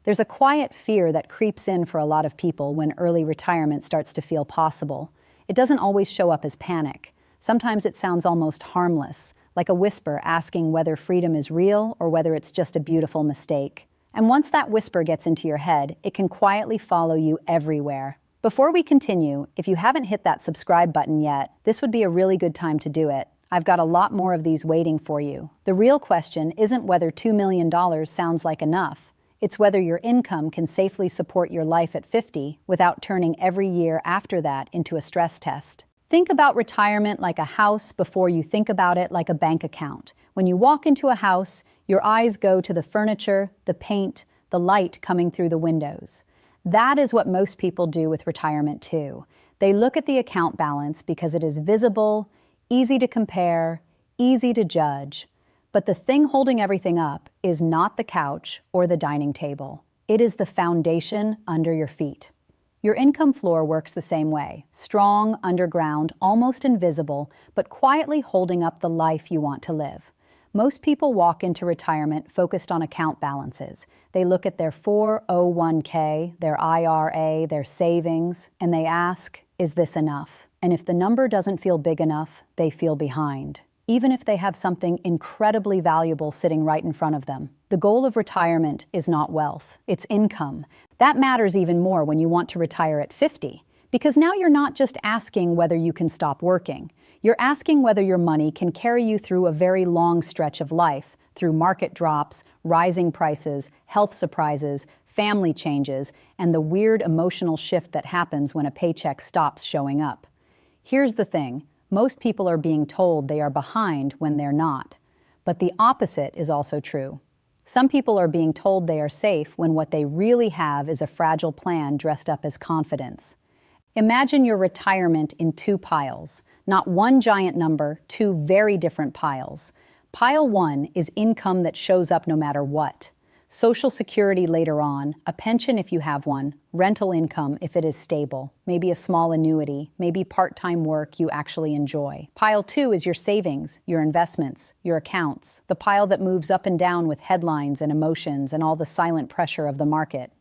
There's a quiet fear that creeps in for a lot of people when early retirement starts to feel possible. It doesn't always show up as panic. Sometimes it sounds almost harmless, like a whisper asking whether freedom is real or whether it's just a beautiful mistake. And once that whisper gets into your head, it can quietly follow you everywhere. Before we continue, if you haven't hit that subscribe button yet, this would be a really good time to do it. I've got a lot more of these waiting for you. The real question isn't whether $2 million sounds like enough. It's whether your income can safely support your life at 50 without turning every year after that into a stress test. Think about retirement like a house before you think about it like a bank account. When you walk into a house, your eyes go to the furniture, the paint, the light coming through the windows. That is what most people do with retirement too. They look at the account balance because it is visible, easy to compare, easy to judge. But the thing holding everything up is not the couch or the dining table. It is the foundation under your feet. Your income floor works the same way, strong, underground, almost invisible, but quietly holding up the life you want to live. Most people walk into retirement focused on account balances. They look at their 401k, their IRA, their savings, and they ask, is this enough? And if the number doesn't feel big enough, they feel behind, even if they have something incredibly valuable sitting right in front of them. The goal of retirement is not wealth, it's income. That matters even more when you want to retire at 50, because now you're not just asking whether you can stop working. You're asking whether your money can carry you through a very long stretch of life, through market drops, rising prices, health surprises, family changes, and the weird emotional shift that happens when a paycheck stops showing up. Here's the thing. Most people are being told they are behind when they're not. But the opposite is also true. Some people are being told they are safe when what they really have is a fragile plan dressed up as confidence. Imagine your retirement in two piles. Not one giant number, two very different piles. Pile 1 is income that shows up no matter what. Social Security later on, a pension if you have one, rental income if it is stable, maybe a small annuity, maybe part-time work you actually enjoy. Pile 2 is your savings, your investments, your accounts, the pile that moves up and down with headlines and emotions and all the silent pressure of the market.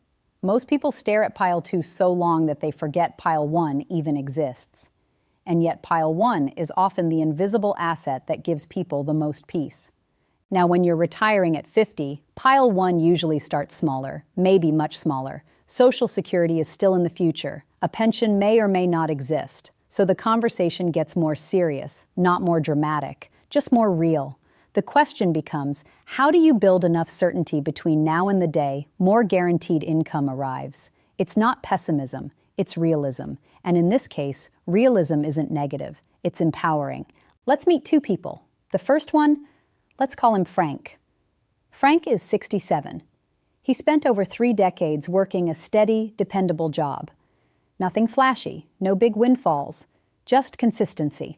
Most people stare at Pile 2 so long that they forget Pile 1 even exists. And yet Pile 1 is often the invisible asset that gives people the most peace. Now, when you're retiring at 50, Pile 1 usually starts smaller, maybe much smaller. Social Security is still in the future. A pension may or may not exist. So the conversation gets more serious, not more dramatic, just more real. The question becomes, how do you build enough certainty between now and the day more guaranteed income arrives? It's not pessimism, it's realism. And in this case, realism isn't negative, it's empowering. Let's meet two people. The first one, let's call him Frank. Frank is 67. He spent over 3 decades working a steady, dependable job. Nothing flashy, no big windfalls, just consistency.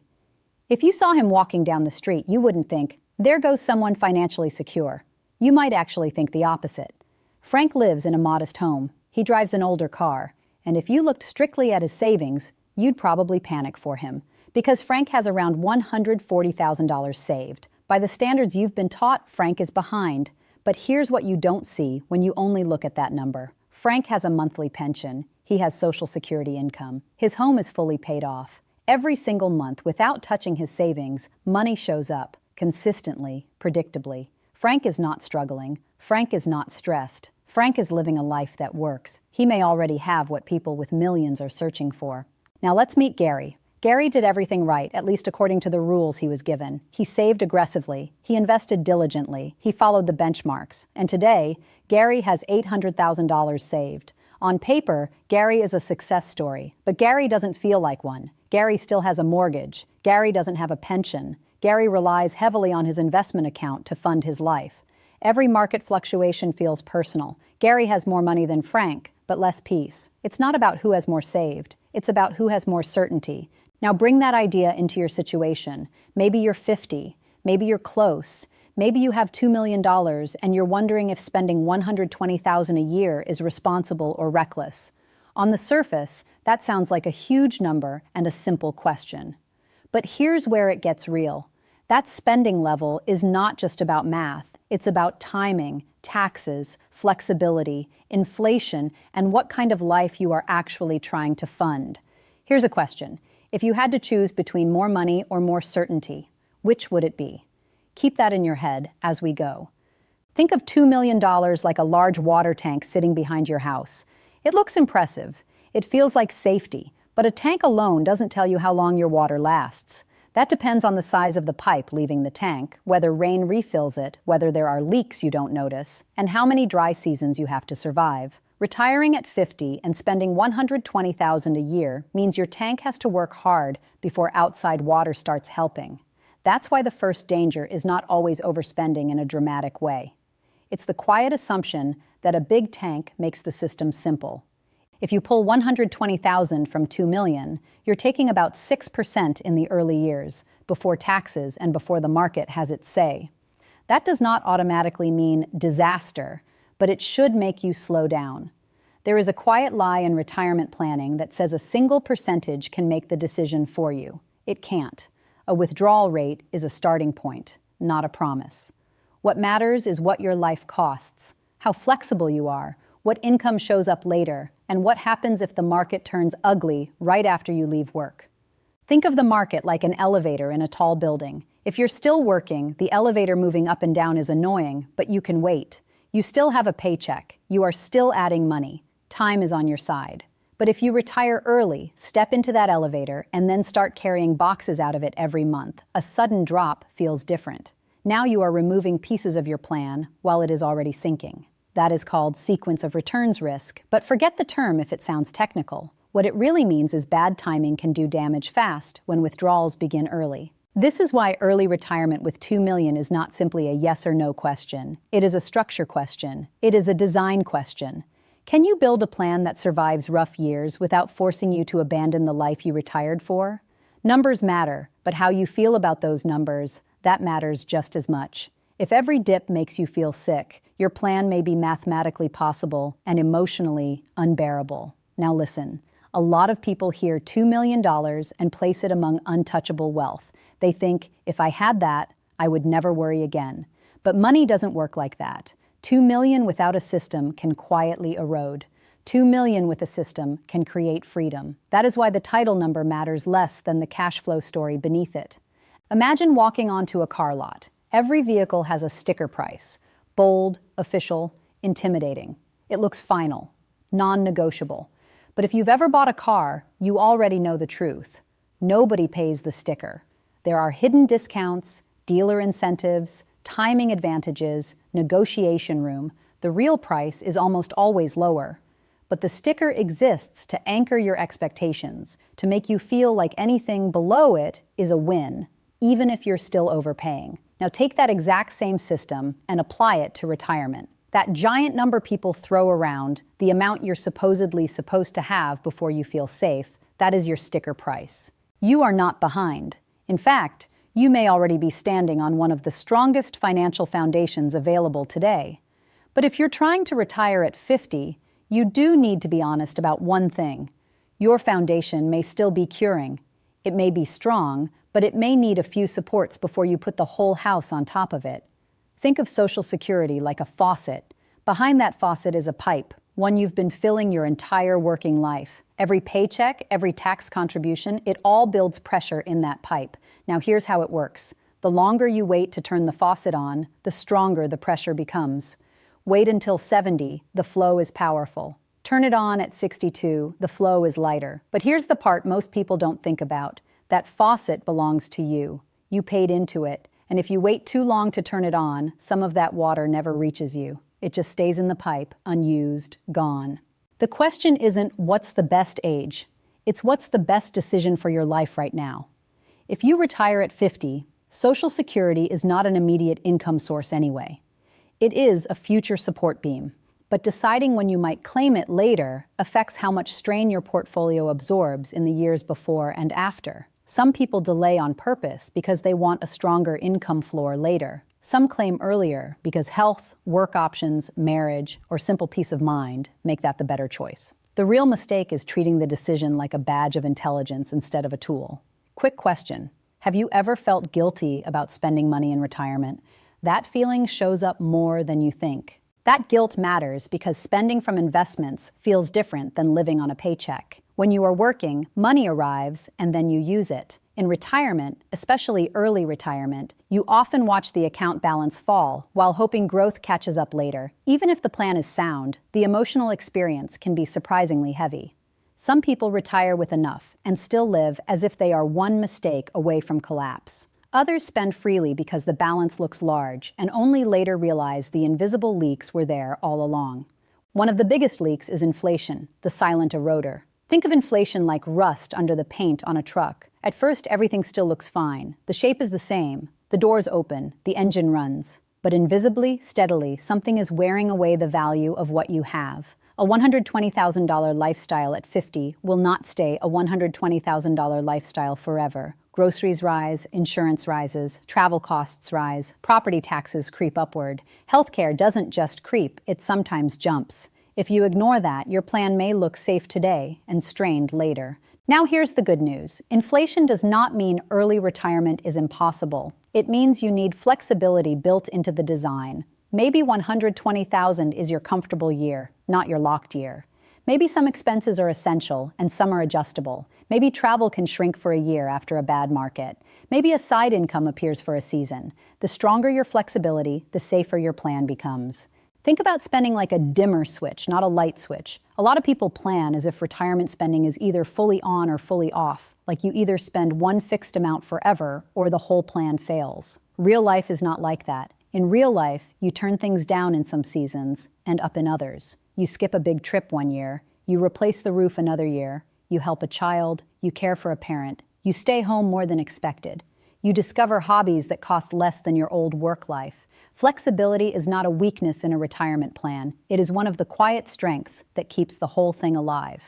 If you saw him walking down the street, you wouldn't think, there goes someone financially secure. You might actually think the opposite. Frank lives in a modest home. He drives an older car. And if you looked strictly at his savings, you'd probably panic for him. Because Frank has around $140,000 saved. By the standards you've been taught, Frank is behind. But here's what you don't see when you only look at that number. Frank has a monthly pension. He has Social Security income. His home is fully paid off. Every single month, without touching his savings, money shows up, consistently, predictably. Frank is not struggling. Frank is not stressed. Frank is living a life that works. He may already have what people with millions are searching for. Now let's meet Gary. Gary did everything right, at least according to the rules he was given. He saved aggressively. He invested diligently. He followed the benchmarks. And today, Gary has $800,000 saved. On paper, Gary is a success story, but Gary doesn't feel like one. Gary still has a mortgage. Gary doesn't have a pension. Gary relies heavily on his investment account to fund his life. Every market fluctuation feels personal. Gary has more money than Frank, but less peace. It's not about who has more saved. It's about who has more certainty. Now bring that idea into your situation. Maybe you're 50. Maybe you're close. Maybe you have $2 million and you're wondering if spending $120,000 a year is responsible or reckless. On the surface, that sounds like a huge number and a simple question. But here's where it gets real. That spending level is not just about math. It's about timing, taxes, flexibility, inflation, and what kind of life you are actually trying to fund. Here's a question. If you had to choose between more money or more certainty, which would it be? Keep that in your head as we go. Think of $2 million like a large water tank sitting behind your house. It looks impressive. It feels like safety, but a tank alone doesn't tell you how long your water lasts. That depends on the size of the pipe leaving the tank, whether rain refills it, whether there are leaks you don't notice, and how many dry seasons you have to survive. Retiring at 50 and spending $120,000 a year means your tank has to work hard before outside water starts helping. That's why the first danger is not always overspending in a dramatic way. It's the quiet assumption that a big tank makes the system simple. If you pull $120,000 from $2 million, you're taking about 6% in the early years, before taxes and before the market has its say. That does not automatically mean disaster, but it should make you slow down. There is a quiet lie in retirement planning that says a single percentage can make the decision for you. It can't. A withdrawal rate is a starting point, not a promise. What matters is what your life costs, how flexible you are, what income shows up later, and what happens if the market turns ugly right after you leave work. Think of the market like an elevator in a tall building. If you're still working, the elevator moving up and down is annoying, but you can wait. You still have a paycheck. You are still adding money. Time is on your side. But if you retire early, step into that elevator, and then start carrying boxes out of it every month, a sudden drop feels different. Now you are removing pieces of your plan while it is already sinking. That is called sequence of returns risk, but forget the term if it sounds technical. What it really means is bad timing can do damage fast when withdrawals begin early. This is why early retirement with $2 million is not simply a yes or no question. It is a structure question. It is a design question. Can you build a plan that survives rough years without forcing you to abandon the life you retired for? Numbers matter, but how you feel about those numbers, that matters just as much. If every dip makes you feel sick, your plan may be mathematically possible and emotionally unbearable. Now listen, a lot of people hear $2 million and place it among untouchable wealth. They think, if I had that, I would never worry again. But money doesn't work like that. $2 million without a system can quietly erode. $2 million with a system can create freedom. That is why the title number matters less than the cash flow story beneath it. Imagine walking onto a car lot. Every vehicle has a sticker price. Bold, official, intimidating. It looks final, non-negotiable. But if you've ever bought a car, you already know the truth. Nobody pays the sticker. There are hidden discounts, dealer incentives, timing advantages, negotiation room. The real price is almost always lower. But the sticker exists to anchor your expectations, to make you feel like anything below it is a win, even if you're still overpaying. Now take that exact same system and apply it to retirement. That giant number people throw around, the amount you're supposedly supposed to have before you feel safe, that is your sticker price. You are not behind. In fact, you may already be standing on one of the strongest financial foundations available today. But if you're trying to retire at 50, you do need to be honest about one thing. Your foundation may still be curing. It may be strong, but it may need a few supports before you put the whole house on top of it. Think of Social Security like a faucet. Behind that faucet is a pipe, one you've been filling your entire working life. Every paycheck, every tax contribution, it all builds pressure in that pipe. Now here's how it works. The longer you wait to turn the faucet on, the stronger the pressure becomes. Wait until 70, the flow is powerful. Turn it on at 62, the flow is lighter. But here's the part most people don't think about. That faucet belongs to you. You paid into it. And if you wait too long to turn it on, some of that water never reaches you. It just stays in the pipe, unused, gone. The question isn't what's the best age. It's what's the best decision for your life right now. If you retire at 50, Social Security is not an immediate income source anyway. It is a future support beam. But deciding when you might claim it later affects how much strain your portfolio absorbs in the years before and after. Some people delay on purpose because they want a stronger income floor later. Some claim earlier because health, work options, marriage, or simple peace of mind make that the better choice. The real mistake is treating the decision like a badge of intelligence instead of a tool. Quick question. Have you ever felt guilty about spending money in retirement? That feeling shows up more than you think. That guilt matters because spending from investments feels different than living on a paycheck. When you are working, money arrives and then you use it. In retirement, especially early retirement, you often watch the account balance fall while hoping growth catches up later. Even if the plan is sound, the emotional experience can be surprisingly heavy. Some people retire with enough and still live as if they are one mistake away from collapse. Others spend freely because the balance looks large and only later realize the invisible leaks were there all along. One of the biggest leaks is inflation, the silent eroder. Think of inflation like rust under the paint on a truck. At first, everything still looks fine. The shape is the same. The doors open. The engine runs. But invisibly, steadily, something is wearing away the value of what you have. A $120,000 lifestyle at 50 will not stay a $120,000 lifestyle forever. Groceries rise, insurance rises, travel costs rise, property taxes creep upward. Healthcare doesn't just creep, it sometimes jumps. If you ignore that, your plan may look safe today and strained later. Now here's the good news. Inflation does not mean early retirement is impossible. It means you need flexibility built into the design. Maybe 120,000 is your comfortable year, not your locked year. Maybe some expenses are essential and some are adjustable. Maybe travel can shrink for a year after a bad market. Maybe a side income appears for a season. The stronger your flexibility, the safer your plan becomes. Think about spending like a dimmer switch, not a light switch. A lot of people plan as if retirement spending is either fully on or fully off, like you either spend one fixed amount forever or the whole plan fails. Real life is not like that. In real life, you turn things down in some seasons and up in others. You skip a big trip one year, you replace the roof another year, you help a child, you care for a parent, you stay home more than expected. You discover hobbies that cost less than your old work life. Flexibility is not a weakness in a retirement plan. It is one of the quiet strengths that keeps the whole thing alive.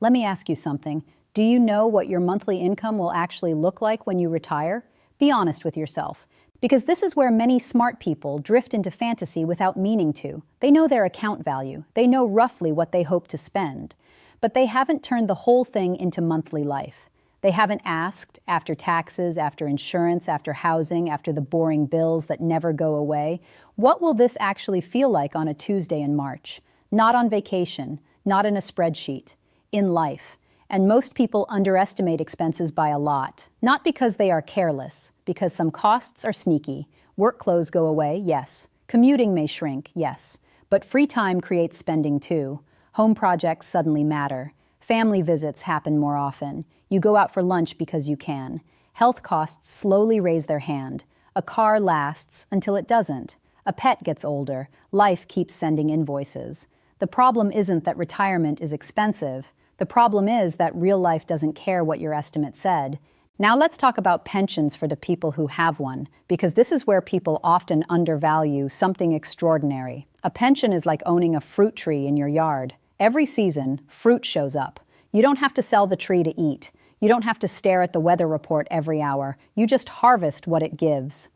Let me ask you something. Do you know what your monthly income will actually look like when you retire? Be honest with yourself. Because this is where many smart people drift into fantasy without meaning to. They know their account value. They know roughly what they hope to spend. But they haven't turned the whole thing into monthly life. They haven't asked, after taxes, after insurance, after housing, after the boring bills that never go away, what will this actually feel like on a Tuesday in March? Not on vacation, not in a spreadsheet, in life. And most people underestimate expenses by a lot. Not because they are careless, because some costs are sneaky. Work clothes go away, yes. Commuting may shrink, yes. But free time creates spending too. Home projects suddenly matter. Family visits happen more often. You go out for lunch because you can. Health costs slowly raise their hand. A car lasts until it doesn't. A pet gets older. Life keeps sending invoices. The problem isn't that retirement is expensive. The problem is that real life doesn't care what your estimate said. Now let's talk about pensions for the people who have one, because this is where people often undervalue something extraordinary. A pension is like owning a fruit tree in your yard. Every season, fruit shows up. You don't have to sell the tree to eat. You don't have to stare at the weather report every hour. You just harvest what it gives.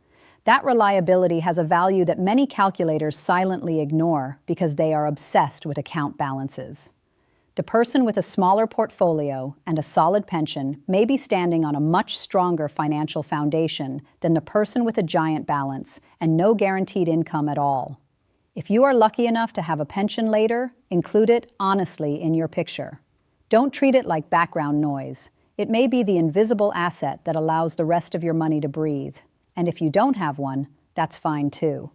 That reliability has a value that many calculators silently ignore because they are obsessed with account balances. The person with a smaller portfolio and a solid pension may be standing on a much stronger financial foundation than the person with a giant balance and no guaranteed income at all. If you are lucky enough to have a pension later, include it honestly in your picture. Don't treat it like background noise. It may be the invisible asset that allows the rest of your money to breathe. And if you don't have one, that's fine too.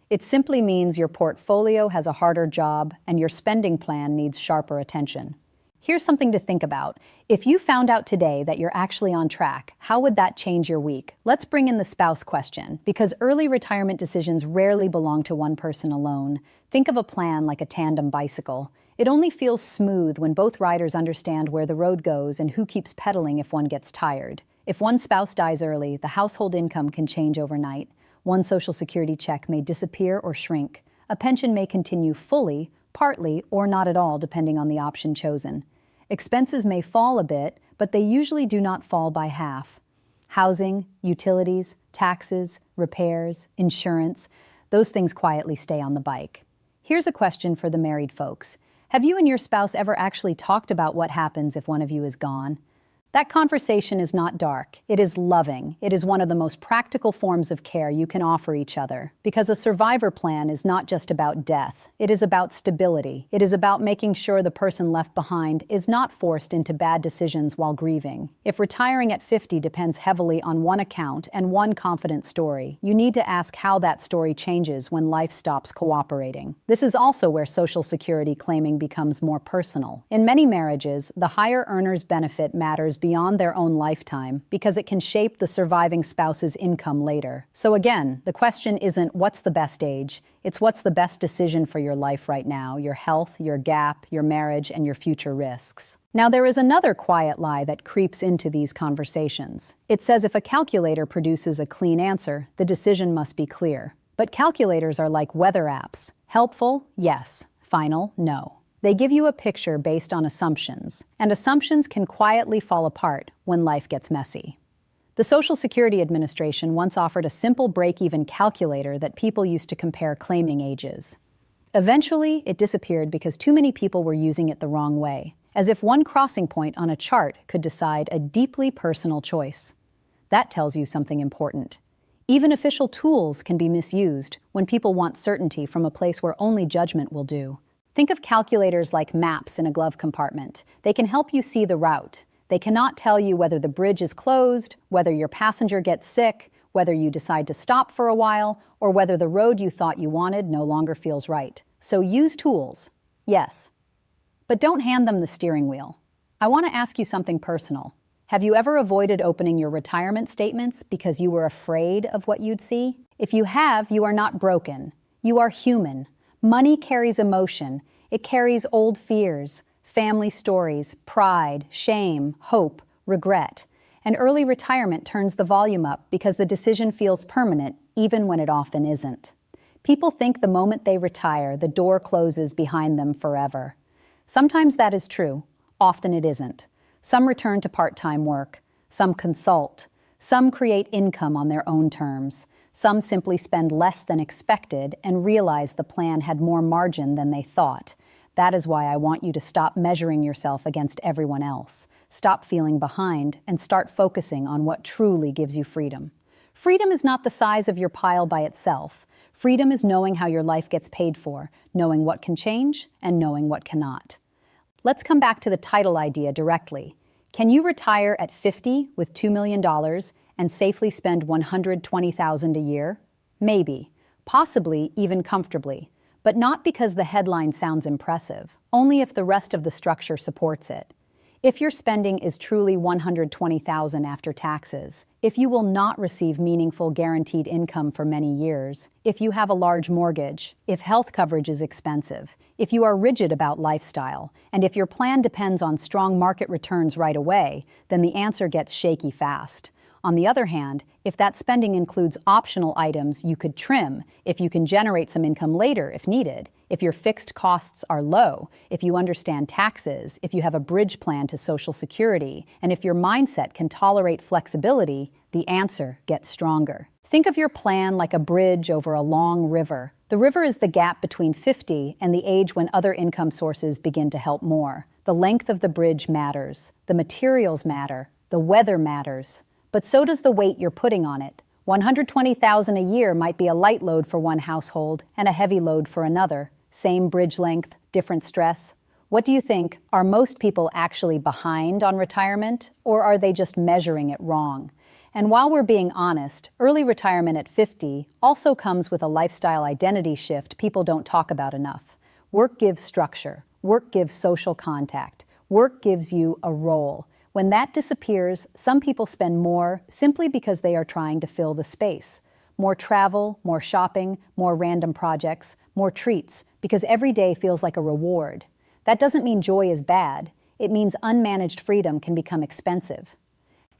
It simply means your portfolio has a harder job and your spending plan needs sharper attention. Here's something to think about. If you found out today that you're actually on track, how would that change your week? Let's bring in the spouse question, because early retirement decisions rarely belong to one person alone. Think of a plan like a tandem bicycle. It only feels smooth when both riders understand where the road goes and who keeps pedaling if one gets tired. If one spouse dies early, the household income can change overnight. One Social Security check may disappear or shrink. A pension may continue fully, partly, or not at all, depending on the option chosen. Expenses may fall a bit, but they usually do not fall by half. Housing, utilities, taxes, repairs, insurance, those things quietly stay on the bike. Here's a question for the married folks. Have you and your spouse ever actually talked about what happens if one of you is gone? That conversation is not dark. It is loving. It is one of the most practical forms of care you can offer each other. Because a survivor plan is not just about death. It is about stability. It is about making sure the person left behind is not forced into bad decisions while grieving. If retiring at 50 depends heavily on one account and one confident story, you need to ask how that story changes when life stops cooperating. This is also where Social Security claiming becomes more personal. In many marriages, the higher earner's benefit matters beyond their own lifetime because it can shape the surviving spouse's income later. So again, the question isn't what's the best age, it's what's the best decision for your life right now, your health, your gap, your marriage, and your future risks. Now, there is another quiet lie that creeps into these conversations. It says if a calculator produces a clean answer, the decision must be clear. But calculators are like weather apps. Helpful? Yes. Final? No. They give you a picture based on assumptions, and assumptions can quietly fall apart when life gets messy. The Social Security Administration once offered a simple break-even calculator that people used to compare claiming ages. Eventually, it disappeared because too many people were using it the wrong way, as if one crossing point on a chart could decide a deeply personal choice. That tells you something important. Even official tools can be misused when people want certainty from a place where only judgment will do. Think of calculators like maps in a glove compartment. They can help you see the route. They cannot tell you whether the bridge is closed, whether your passenger gets sick, whether you decide to stop for a while, or whether the road you thought you wanted no longer feels right. So use tools, yes, but don't hand them the steering wheel. I want to ask you something personal. Have you ever avoided opening your retirement statements because you were afraid of what you'd see? If you have, you are not broken. You are human. Money carries emotion. It carries old fears, family stories, pride, shame, hope, regret. And early retirement turns the volume up because the decision feels permanent, even when it often isn't. People think the moment they retire, the door closes behind them forever. Sometimes that is true. Often it isn't. Some return to part-time work. Some consult. Some create income on their own terms. Some simply spend less than expected and realize the plan had more margin than they thought. That is why I want you to stop measuring yourself against everyone else. Stop feeling behind and start focusing on what truly gives you freedom. Freedom is not the size of your pile by itself. Freedom is knowing how your life gets paid for, knowing what can change and knowing what cannot. Let's come back to the title idea directly. Can you retire at 50 with $2 million and safely spend $120,000 a year? Maybe, possibly even comfortably. But not because the headline sounds impressive, only if the rest of the structure supports it. If your spending is truly $120,000 after taxes, if you will not receive meaningful guaranteed income for many years, if you have a large mortgage, if health coverage is expensive, if you are rigid about lifestyle, and if your plan depends on strong market returns right away, then the answer gets shaky fast. On the other hand, if that spending includes optional items you could trim, if you can generate some income later if needed, if your fixed costs are low, if you understand taxes, if you have a bridge plan to Social Security, and if your mindset can tolerate flexibility, the answer gets stronger. Think of your plan like a bridge over a long river. The river is the gap between 50 and the age when other income sources begin to help more. The length of the bridge matters. The materials matter. The weather matters. But so does the weight you're putting on it. $120,000 a year might be a light load for one household and a heavy load for another. Same bridge length, different stress. What do you think? Are most people actually behind on retirement, or are they just measuring it wrong? And while we're being honest, early retirement at 50 also comes with a lifestyle identity shift people don't talk about enough. Work gives structure. Work gives social contact. Work gives you a role. When that disappears, some people spend more simply because they are trying to fill the space. More travel, more shopping, more random projects, more treats, because every day feels like a reward. That doesn't mean joy is bad. It means unmanaged freedom can become expensive.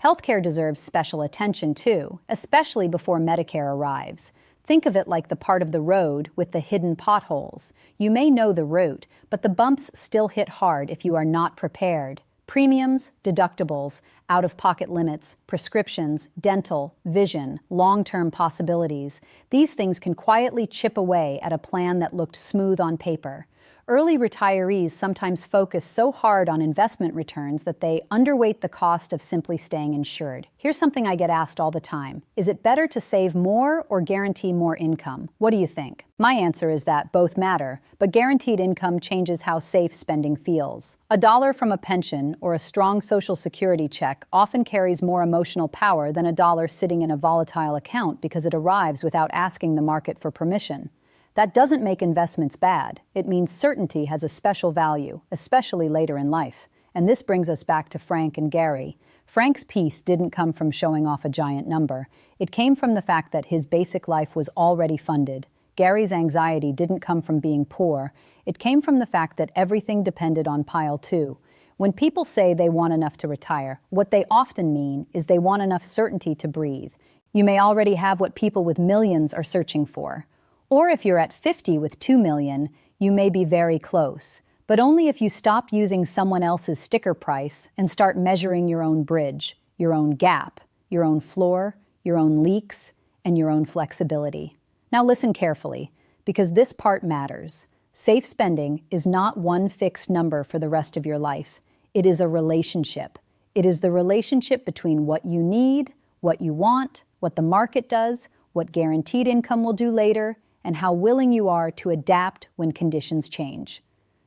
Healthcare deserves special attention too, especially before Medicare arrives. Think of it like the part of the road with the hidden potholes. You may know the route, but the bumps still hit hard if you are not prepared. Premiums, deductibles, out-of-pocket limits, prescriptions, dental, vision, long-term possibilities. These things can quietly chip away at a plan that looked smooth on paper. Early retirees sometimes focus so hard on investment returns that they underweight the cost of simply staying insured. Here's something I get asked all the time. Is it better to save more or guarantee more income? What do you think? My answer is that both matter, but guaranteed income changes how safe spending feels. A dollar from a pension or a strong Social Security check often carries more emotional power than a dollar sitting in a volatile account because it arrives without asking the market for permission. That doesn't make investments bad. It means certainty has a special value, especially later in life. And this brings us back to Frank and Gary. Frank's peace didn't come from showing off a giant number. It came from the fact that his basic life was already funded. Gary's anxiety didn't come from being poor. It came from the fact that everything depended on pile two. When people say they want enough to retire, what they often mean is they want enough certainty to breathe. You may already have what people with millions are searching for. Or if you're at 50 with 2 million, you may be very close. But only if you stop using someone else's sticker price and start measuring your own bridge, your own gap, your own floor, your own leaks, and your own flexibility. Now listen carefully, because this part matters. Safe spending is not one fixed number for the rest of your life. It is a relationship. It is the relationship between what you need, what you want, what the market does, what guaranteed income will do later, and how willing you are to adapt when conditions change.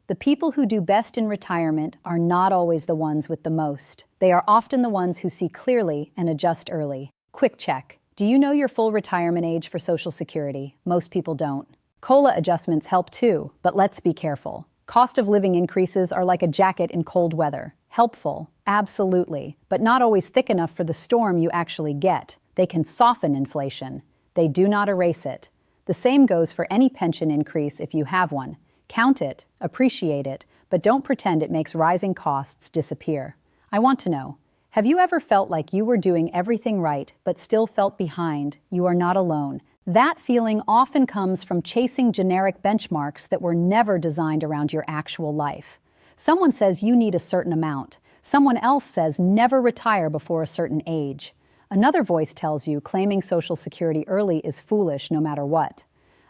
The people who do best in retirement are not always the ones with the most. They are often the ones who see clearly and adjust early. Quick check. Do you know your full retirement age for Social Security? Most people don't. COLA adjustments help too, but let's be careful. Cost of living increases are like a jacket in cold weather. Helpful, absolutely, but not always thick enough for the storm you actually get. They can soften inflation. They do not erase it. The same goes for any pension increase if you have one. Count it, appreciate it, but don't pretend it makes rising costs disappear. I want to know, have you ever felt like you were doing everything right but still felt behind? You are not alone. That feeling often comes from chasing generic benchmarks that were never designed around your actual life. Someone says you need a certain amount. Someone else says never retire before a certain age. Another voice tells you claiming Social Security early is foolish no matter what.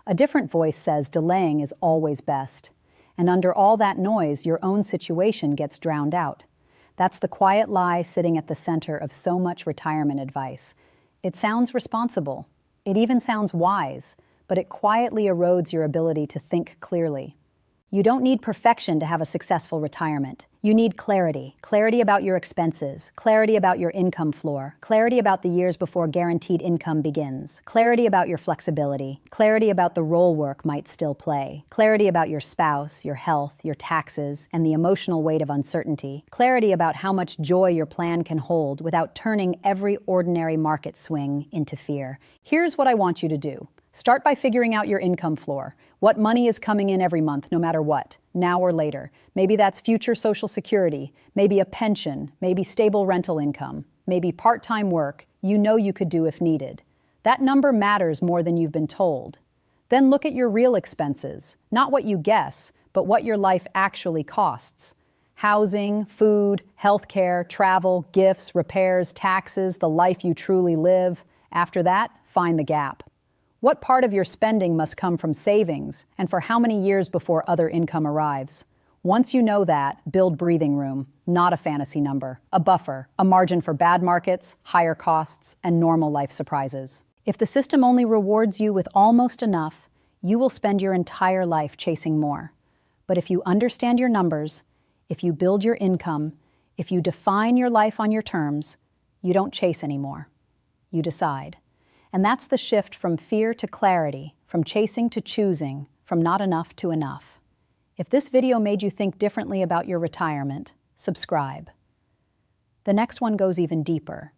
A different voice says delaying is always best. And under all that noise, your own situation gets drowned out. That's the quiet lie sitting at the center of so much retirement advice. It sounds responsible. It even sounds wise, but it quietly erodes your ability to think clearly. You don't need perfection to have a successful retirement. You need clarity. Clarity about your expenses, clarity about your income floor, clarity about the years before guaranteed income begins, clarity about your flexibility, clarity about the role work might still play, clarity about your spouse, your health, your taxes, and the emotional weight of uncertainty, clarity about how much joy your plan can hold without turning every ordinary market swing into fear. Here's what I want you to do. Start by figuring out your income floor. What money is coming in every month, no matter what, now or later. Maybe that's future Social Security, maybe a pension, maybe stable rental income, maybe part-time work you know you could do if needed. That number matters more than you've been told. Then look at your real expenses, not what you guess, but what your life actually costs. Housing, food, healthcare, travel, gifts, repairs, taxes, the life you truly live. After that, find the gap. What part of your spending must come from savings, and for how many years before other income arrives? Once you know that, build breathing room, not a fantasy number, a buffer, a margin for bad markets, higher costs, and normal life surprises. If the system only rewards you with almost enough, you will spend your entire life chasing more. But if you understand your numbers, if you build your income, if you define your life on your terms, you don't chase anymore. You decide. And that's the shift from fear to clarity, from chasing to choosing, from not enough to enough. If this video made you think differently about your retirement, subscribe. The next one goes even deeper.